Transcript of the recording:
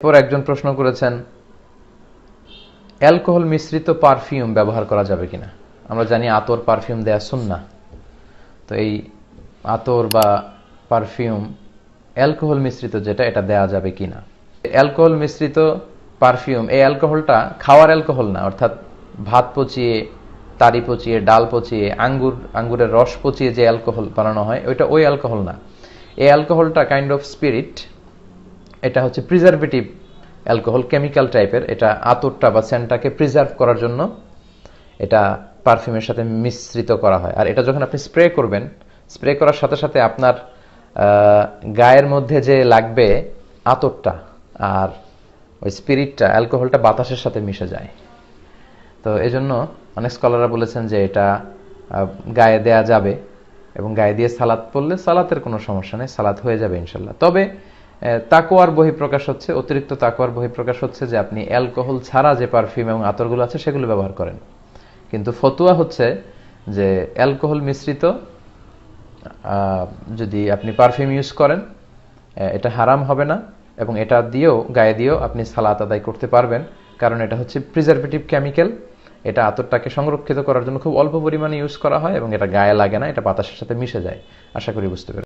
এরপর একজন প্রশ্ন করেছেন, অ্যালকোহল মিশ্রিত পারফিউম ব্যবহার করা যাবে কিনা। আমরা জানি আতর পারফিউম দেয়া সুন্নাহ। তো এই আতর বা পারফিউম অ্যালকোহল মিশ্রিত যেটা, এটা দেয়া যাবে কিনা। অ্যালকোহল মিশ্রিত পারফিউম, এই অ্যালকোহলটা খাওয়ার অ্যালকোহল না, অর্থাৎ ভাত পচিয়ে, তারি পচিয়ে, ডাল পচিয়ে, আঙ্গুরের রস পচিয়ে যে অ্যালকোহল বানানো হয়, ওই অ্যালকোহল না। এই অ্যালকোহলটা কাইন্ড অফ স্পিরিট। এটা হচ্ছে প্রিজারভেটিভ অ্যালকোহল, কেমিক্যাল টাইপের। এটা আতরটা বা সেন্টটাকে প্রিজার্ভ করার জন্য এটা পারফিউমের সাথে মিশ্রিত করা হয়। আর এটা যখন আপনি স্প্রে করবেন, স্প্রে করার সাথে সাথে আপনার গায়ের মধ্যে যে লাগবে আতরটা আর ওই স্পিরিটটা, অ্যালকোহলটা বাতাসের সাথে মিশে যায়। তো এই জন্য অনেক স্কলাররা বলেছেন যে এটা গায়ে দেয়া যাবে, এবং গায়ে দিয়ে সালাত পড়লে সালাতের কোনো সমস্যা নেই, সালাত হয়ে যাবে ইনশাল্লাহ। তবে তাকওয়ার বহিঃপ্রকাশ হচ্ছে, অতিরিক্ত তাকওয়ার বহিঃপ্রকাশ হচ্ছে যে আপনি অ্যালকোহল ছাড়া যে পারফিউম এবং আতরগুলো আছে সেগুলো ব্যবহার করেন। কিন্তু ফতুয়া হচ্ছে যে অ্যালকোহল মিশ্রিত যদি আপনি পারফিউম ইউজ করেন, এটা হারাম হবে না, এবং এটা দিয়েও, গায়ে দিয়েও আপনি সালাত আদায় করতে পারবেন। কারণ এটা হচ্ছে প্রিজারভেটিভ কেমিক্যাল। এটা আতরটাকে সংরক্ষিত করার জন্য খুব অল্প পরিমাণে ইউজ করা হয়, এবং এটা গায়ে লাগে না, এটা বাতাসের সাথে মিশে যায়। আশা করি বুঝতে পেরেছেন।